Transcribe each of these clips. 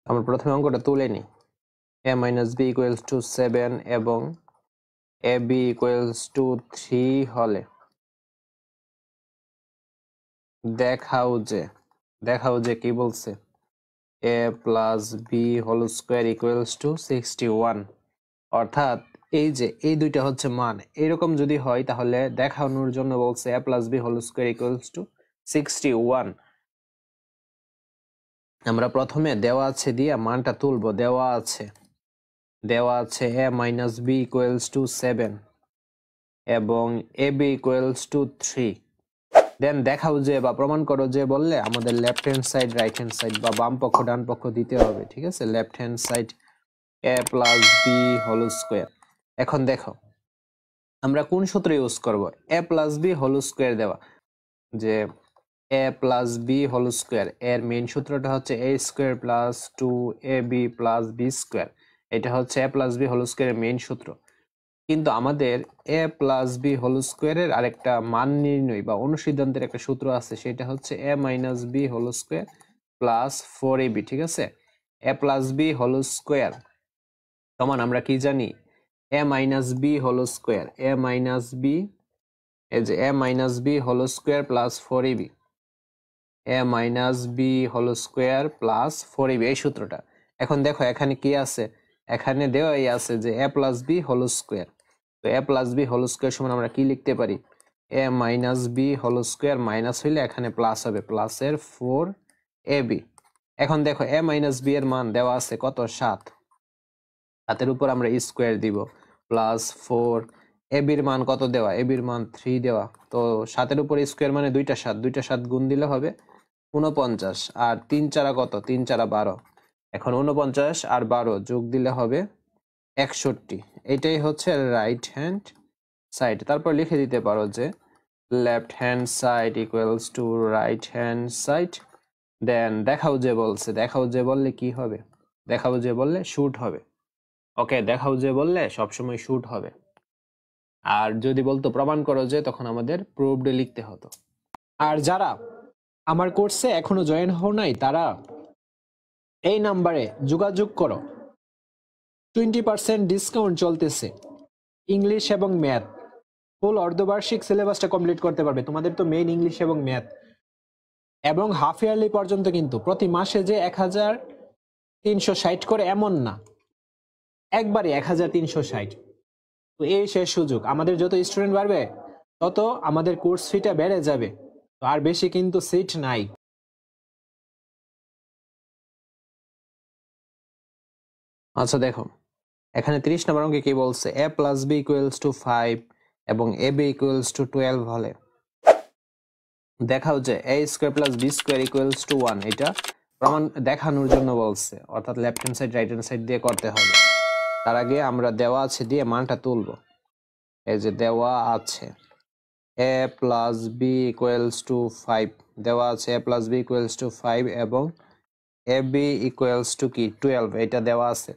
আমরা প্রথমে অঙ্কটা তুলে নিই। a minus b equals to 7 এবং ab equals to 3 হলে দেখাও যে কি বলছে, a plus b whole square equals to 61। অর্থাৎ এই যে এই দুইটা হচ্ছে মান, এরকম যদি হয় তাহলে দেখানোর জন্য বলছে a plus b whole square equals to 61। আমরা প্রথমে দেওয়া আছে দিয়ে মানটা তুলবো। দেওয়া আছে a minus b equals to 7 এবং ab equals to 3। দেন দেখাও যে বা প্রমাণ করো যে বললে আমাদের left hand side right hand side বা বাম পক্ষ ডান পক্ষ দিতে হবে। ঠিক আছে, left hand side a plus b whole square. এখন দেখো আমরা কোন সূত্র ইউজ করব, a plus b whole square দেওয়া, যে a plus b whole square এর মেইন সূত্রটা হচ্ছে a square plus 2ab plus b square. এটা হচ্ছে a plus b হোল স্কয়ারের মেইন সূত্র। কিন্তু আমাদের a প্লাস বি হোল স্কোয়ারের আরেকটা মান নির্ণয় বা অনুসিদ্ধান্তের একটা সূত্র আছে, সেটা হচ্ছে a minus B whole square plus 4ab। ঠিক আছে, a plus B whole square সমান আমরা কি জানি, a minus B whole square, a minus B, এই যে a minus B whole square plus 4ab, a minus B whole square plus 4ab, এই সূত্রটা। এখন দেখো এখানে কি আছে, এখানে দেওয়াই আছে যে a plus B whole square. তো a plus B whole square সমান আমরা কি লিখতে পারি, a minus B whole square minus হইলে এখানে প্লাস হবে, প্লাসের 4ab। এখন দেখো a মাইনাস বি এর মান দেওয়া আছে কত, 7। 7 উপর আমরা স্কোয়ার দিব প্লাস 4। ab এর মান কত দেওয়া, ab এর মান 3 দেওয়া। তো 7 উপর স্কোয়ার মানে দুইটা 7 গুণ দিলে হবে 49। আর 3 4 কত, 3 4 12। এখন 49 আর 12 যোগ দিলে হবে 61। এটাই হচ্ছে রাইট হ্যান্ড সাইড। তারপর লিখে দিতে পারো যে left hand side equals to right hand side. Then দেখাও যে বললে কি হবে, দেখাও যে বললে শুট হবে। ওকে, দেখাও যে বললে সবসময় শুট হবে। আর যদি বলতো প্রমাণ করো যে, তখন আমাদের প্রুভড লিখতে হতো। আর যারা আমার কোর্সে এখনো জয়েন হও নাই তারা এই নাম্বারে যোগাযোগ করো, 20% ডিসকাউন্ট চলতেছে। ইংলিশ এবং ম্যাথ ফুল অর্ধবার্ষিক সিলেবাসটা কমপ্লিট করতে পারবে। তোমাদের তো মেইন ইংলিশ এবং ম্যাথ, এবং হাফ ইয়ারলি পর্যন্ত, কিন্তু প্রতি মাসে যে 1360 করে এমন না, একবারে 1360। তো এই শেষ সুযোগ। আমাদের যত স্টুডেন্ট বাড়বে তত আমাদের কোর্স ফিটা বেড়ে যাবে। তো আর বেশি কিন্তু সিট নাই। আচ্ছা দেখো এখানে 30 নম্বর অঙ্কে কি বলছে, a plus B equals to 5 এবং এ বি ইকুয়ালস টু 12 হলে দেখাও যে a square plus B square equals to 1। এটা প্রমাণ দেখানোর জন্য বলছে, অর্থাৎ left hand side right hand side দিয়ে করতে হবে। তার আগে আমরা দেওয়া আছে দিয়ে মানটা তুলব। এই যে দেওয়া আছে a plus B equals to 5, দেওয়া আছে a plus B equals to 5 এবং এ বি ইকুয়ালস টু কি 12, এটা দেওয়া আছে।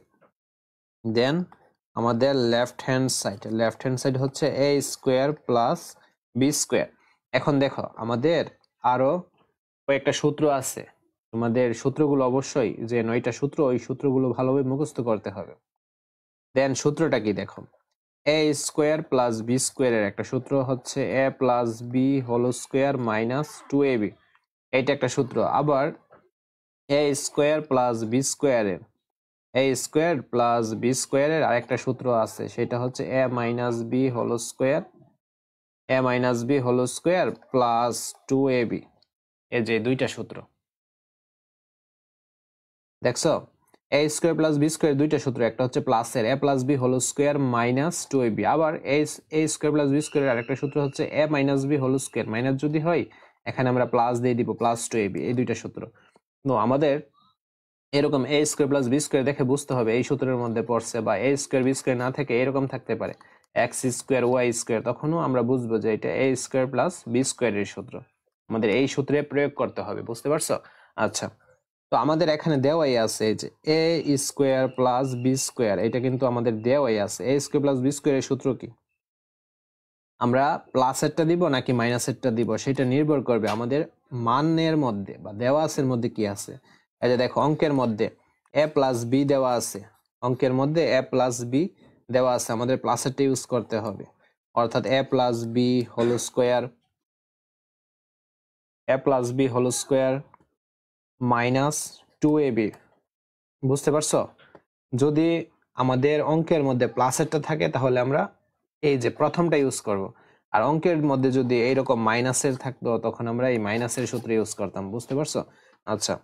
দেন আমাদের লেফট হ্যান্ড সাইড হচ্ছে a square plus b square. এখন দেখো আমাদের আরো কয়েকটা সূত্র আছে, তোমাদের সূত্রগুলো অবশ্যই যে 9টা সূত্র, ওই সূত্রগুলো ভালোভাবে মুখস্থ করতে হবে। দেন সূত্রটা কি দেখো, a স্কোয়ার প্লাস বি স্কোয়ারের একটা সূত্র হচ্ছে a plus B whole square minus 2ab, এইটা একটা সূত্র। আবার a স্কোয়ার প্লাস বি স্কোয়ারের আরেকটা সূত্র আছে, সেটা হচ্ছে a minus B whole square plus 2ab। এই যে দুইটা সূত্র দেখছো, a square plus b square দুইটা সূত্র, একটা হচ্ছে প্লাসের a plus B whole square minus 2ab। আবার a square plus b square আরেকটা সূত্র হচ্ছে a minus B whole square, minus যদি হয় এখানে আমরা প্লাস দিয়ে দিব, প্লাস 2ab। এই দুইটা সূত্র। তো আমাদের এরকম a square plus b square দেখে বুঝতে হবে এই সূত্রের মধ্যে পড়ছে, বা a স্কোয়ার বি স্কোয়ার না থেকে এরকম থাকতে পারে এক্স স্কোয়ার ওয়াই স্কোয়ার, তখনও আমরা বুঝবো যে এটা a স্কোয়ার প্লাস বি স্কোয়ারের সূত্র। আমাদের এই সূত্রে প্রয়োগ করতে হবে, বুঝতে পারছো? আচ্ছা, তো আমাদের এখানে দেওয়াই আছে যে a square plus b square, এটা কিন্তু আমাদের দেওয়াই আছে। a স্কোয়ার প্লাস বি স্কোয়ারের সূত্র কি, আমরা প্লাসেরটা দিব নাকি মাইনাসেরটা দিব সেটা নির্ভর করবে আমাদের মানের মধ্যে বা দেওয়া আছে মধ্যে কি আছে। এই যে দেখো অঙ্কের মধ্যে এ প্লাস বি দেওয়া আছে, অঙ্কের মধ্যে এ প্লাস বি দেওয়া আছে, আমাদের প্লাসেরটা ইউজ করতে হবে, অর্থাৎ A plus B whole square, A plus B whole square minus 2ab। বুঝতে পারছো? যদি আমাদের অঙ্কের মধ্যে প্লাসেরটা থাকে তাহলে আমরা এই যে প্রথমটা ইউজ করব, আর অঙ্কের মধ্যে যদি এইরকম মাইনাসের থাকতো তখন আমরা এই মাইনাসের সূত্র ইউজ করতাম। বুঝতে পারছো? আচ্ছা,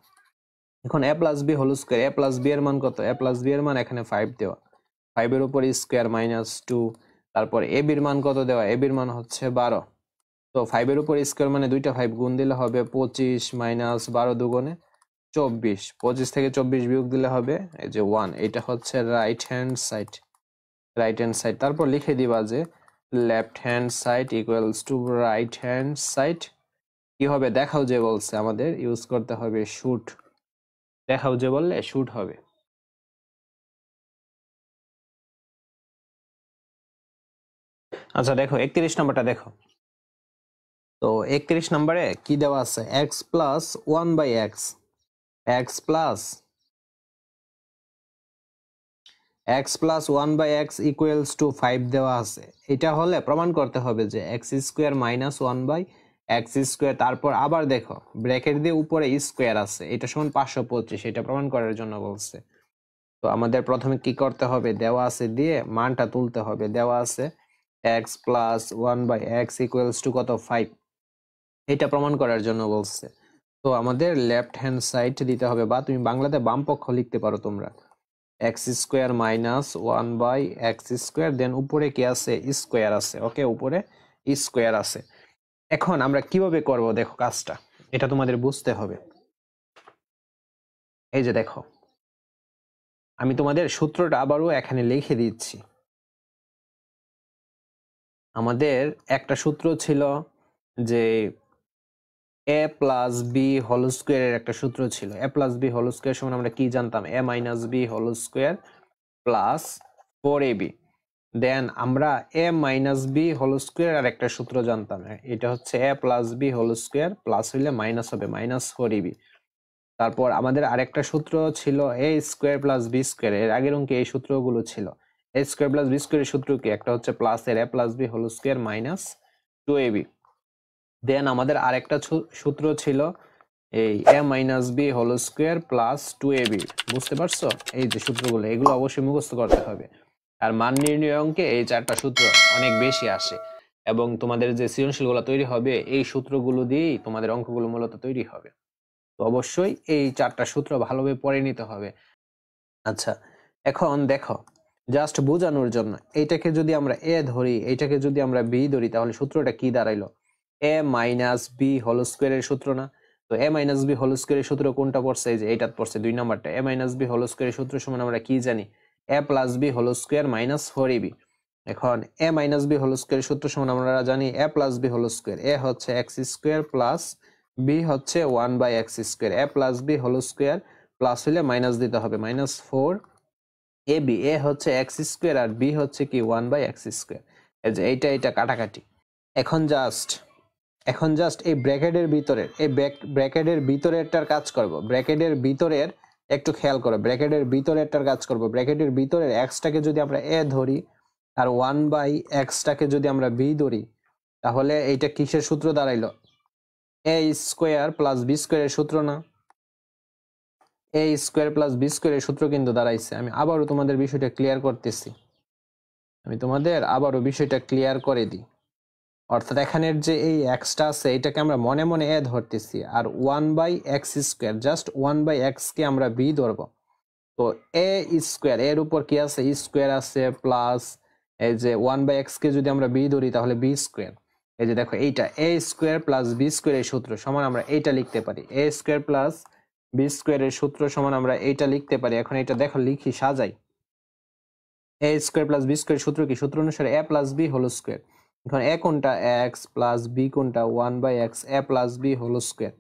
এখন এ প্লাস বি হোল স্কোয়ার, এ প্লাস বি এর মান কত? এ প্লাস বি এর মান এখানে 5 দেওয়া, 5 এর উপর স্কোয়ার মাইনাস 2, তারপর এ বির মান কত দেওয়া? এ বির মান হচ্ছে 12, তো 5 এর উপর স্কোয়ার মানে দুইটা 5 গুণ দিলে হবে 25 মাইনাস 12 দুগুণে 24, 25 থেকে 24 বিয়োগ দিলে হবে এই যে 1, এটা হচ্ছে right hand side, right hand side. তারপর লিখে দিবা যে left hand side equals to right hand side. কি হবে? দেখাও যে বলছে আমাদের ইউজ করতে হবে শুড, দেখাও যে বললে শুড হবে। আচ্ছা দেখো 31 নম্বরটা দেখো, তো 31 নম্বরে কি দেওয়া আছে? X plus 1/x, x plus x plus 1/x equals to 5 দেওয়া আছে। এটা হলে প্রমাণ করতে হবে যে x square minus 1/x square, তারপর আবার দেখো ব্র্যাকেট দিয়ে উপরে স্কোয়ার আছে, এটা সমান 525, এটা প্রমাণ করার জন্য বলছে। তো আমাদের প্রথমে কি করতে হবে? দেওয়া আছে দিয়ে মানটা তুলতে হবে, দেওয়া আছে x plus 1/x equals to কত? 5, এটা প্রমাণ করার জন্য বলছে। তো আমাদের লেফট হ্যান্ড সাইড দিতে হবে, বা তুমি বাংলাতে বাম পক্ষ লিখতে পারো তোমরা, X square minus 1/x square, then উপরে কি আছে? স্কোয়ার আছে। ওকে, উপরে স্কোয়ার আছে। এখন আমরা কিভাবে করব দেখো কাজটা, এটা তোমাদের বুঝতে হবে। এই যে দেখো, আমি তোমাদের সূত্রটা আবারও এখানে লিখে দিচ্ছি। আমাদের একটা সূত্র ছিল যে এ প্লাস বি হোল স্কোয়ারের একটা সূত্র ছিল, a plus B whole square সমান আমরা কি জানতাম? A minus B whole square plus 4ab। Then আমরা a minus B whole square আর একটা সূত্র জানতাম, এটা হচ্ছে a plus B whole square plus হইলে মাইনাস হবে মাইনাস 4ab। তারপর আমাদের আরেকটা সূত্র ছিল a square plus b square, এর আগের অঙ্কে এই সূত্রগুলো ছিল। এ স্কোয়ার প্লাস বি স্কোয়ারের সূত্র কি? একটা হচ্ছে প্লাস এর a plus B whole square minus 2ab। Then আমাদের আরেকটা সূত্র ছিল এই a minus B whole square plus 2ab। বুঝতে পারছো? এই যে সূত্রগুলো, এগুলো অবশ্যই মুখস্থ করতে হবে। আর মান নির্ণয় অঙ্কে এই 4টা সূত্র অনেক বেশি আসে, এবং তোমাদের যে সৃজনশীলগুলো তৈরি হবে এই সূত্রগুলো দিয়েই তোমাদের অঙ্কগুলো মূলত তৈরি হবে। তো অবশ্যই এই 4টা সূত্র ভালোভাবে পড়ে নিতে হবে। আচ্ছা, এখন দেখো জাস্ট বোঝানোর জন্য, এইটাকে যদি আমরা এ ধরি, এইটাকে যদি আমরা বি ধরি, তাহলে সূত্রটা কি দাঁড়াইলো? এ মাইনাস বি হোল স্কোয়ারের সূত্র না? তো এ মাইনাস বি হোল স্কোয়ারের সূত্র কোনটা পড়ছে? এই যে এইটা পড়ছে 2 নাম্বারটা। এ মাইনাস বি হোল স্কোয়ারের সূত্র সমান আমরা কি জানি? A plus B whole square minus 4ab। এখন এ মাইনাস বি হোল স্কোয়ারের সূত্র সমান আমরা জানি a plus B whole square, a হচ্ছে এক্স স্কোয়ার প্লাস বি হচ্ছে 1/x স্কোয়ার, এ plus B whole square plus হলে মাইনাস দিতে হবে মাইনাস 4ab। এ হচ্ছে এক্স স্কোয়ার আর বি হচ্ছে কি 1/x স্কোয়ার। এই যে এইটা কাটাকাটি। এখন জাস্ট এই ব্র্যাকেটের ভিতরের, এই ব্র্যাকেটের ভিতরেরটার কাজ করব। ব্র্যাকেটের ভিতরের একটু খেয়াল করো, ব্র্যাকেটের ভিতরেরটার কাজ করব। ব্র্যাকেটের ভিতরের এক্সটাকে যদি আমরা এ ধরি আর 1/xটাকে যদি আমরা বি ধরি, তাহলে এইটা কিসের সূত্র দাঁড়াইলো? এ স্কোয়ার প্লাস বি স্কোয়ারের সূত্র না? এ স্কোয়ার প্লাস বি স্কোয়ারের সূত্র কিন্তু দাঁড়াইছে। আমি আবারও তোমাদের বিষয়টা ক্লিয়ার করতেছি, করে দিই। অর্থাৎ এখানের যে এই এক্সটা আছে এটাকে আমরা মনে মনে এ ধরতেছি, আর 1/x স্কোয়ার, জাস্ট 1/x কে আমরা বি ধরবো। তো এ স্কোয়ার, এর উপর কি আছে? স্কোয়ার আছে, প্লাস এই যে 1/x কে যদি আমরা বি ধরি তাহলে বি স্কোয়ার। এই যে দেখো এইটা এ স্কোয়ার প্লাস বি স্কোয়ারের সূত্র সমান আমরা এইটা লিখতে পারি, এ স্কোয়ার প্লাস বি স্কোয়ারের সূত্র সমান আমরা এইটা লিখতে পারি। এখন এটা দেখো লিখি, সাজাই। A square plus b square সূত্র কি? সূত্র অনুসারে a plus B whole square. এখন এ কোনটা? এক্স প্লাস বি কোনটা? 1/x। A plus B whole square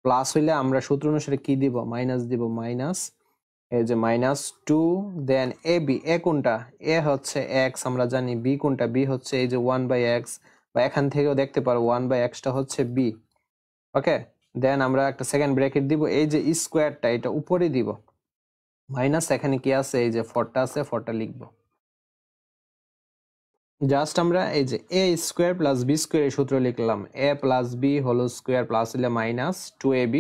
plus হইলে আমরা সূত্র অনুসারে কি দিব? মাইনাস দিব, মাইনাস এই যে মাইনাস 2। দেন এ বি, এ কোনটা? এ হচ্ছে এক্স আমরা জানি, বি কোনটা? বি হচ্ছে এই যে 1/x, বা এখান থেকেও দেখতে পারো 1/xটা হচ্ছে বি। ওকে, দেন আমরা একটা সেকেন্ড ব্র্যাকেট দিব, এই যে স্কোয়ারটা এটা উপরে দিব, মাইনাস এখানে কি আছে, এই যে 4টা আছে, 4টা লিখবো। জাস্ট আমরা এই যে a square plus b square এই সূত্র লিখলাম, a plus B whole square plus হলে মাইনাস 2ab,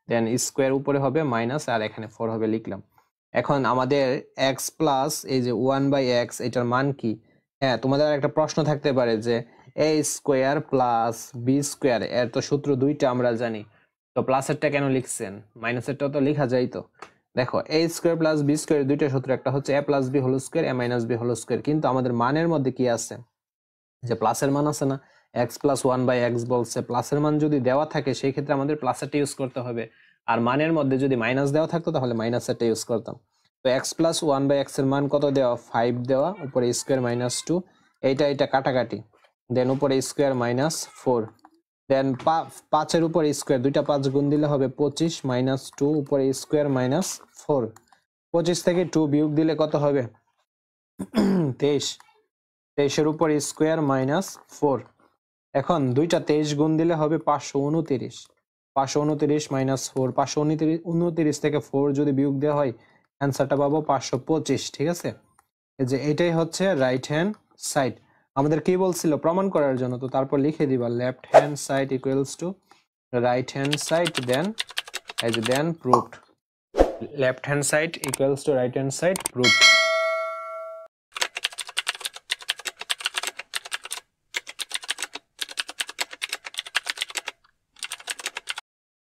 দেন স্কোয়ার উপরে হবে মাইনাস, আর এখানে 4 হবে লিখলাম। এখন আমাদের এক্স প্লাস এই যে 1/x এটার মান কি? হ্যাঁ, তোমাদের একটা প্রশ্ন থাকতে পারে যে a square plus b square এর তো সূত্র দুইটা আমরা জানি, তো প্লাসেরটা কেন লিখছেন, মাইনাসেরটাও তো লেখা যায়। তো দেখো এ স্কোয়ার প্লাস বি স্কোয়ার দুইটা সূত্র, একটা হচ্ছে a plus B whole square, A minus B whole square, কিন্তু আমাদের মানের মধ্যে কি আছে, যে প্লাসের মান আছে না, এক্স প্লাস 1/x বলছে, প্লাসের মান যদি দেওয়া থাকে সেই ক্ষেত্রে আমাদের প্লাসেরটা ইউজ করতে হবে, আর মানের মধ্যে যদি মাইনাস দেওয়া থাকতো তাহলে মাইনাসেরটা ইউজ করতাম। তো এক্স প্লাস 1/x এর মান কত দেওয়া, 5 দেওয়া, উপরে স্কোয়ার মাইনাস 2, এইটা কাটাকাটি, দেন উপরে স্কোয়ার মাইনাস 4, দেন 5-এর উপরে স্কোয়ার, দুইটা 5 গুণ দিলে হবে 25 মাইনাস 2, উপরে স্কোয়ার মাইনাস 4, 25 থেকে 2 বিয়োগ দিলে কত হবে 23, 23-এর উপর স্কোয়ার মাইনাস 4। এখন দুইটা 23 গুণ দিলে হবে 529, 529 মাইনাস 4, 529 থেকে 4 যদি বিয়োগ দেওয়া হয় অ্যান্সারটা পাবো 525। ঠিক আছে, এই যে এটাই হচ্ছে রাইট হ্যান্ড সাইড। আমাদের কি বলছিল প্রমাণ করার জন্য, তো তারপর লিখে দিবা left hand side equals to right hand side, then এই যে then proved, left hand side equals to right hand side proved.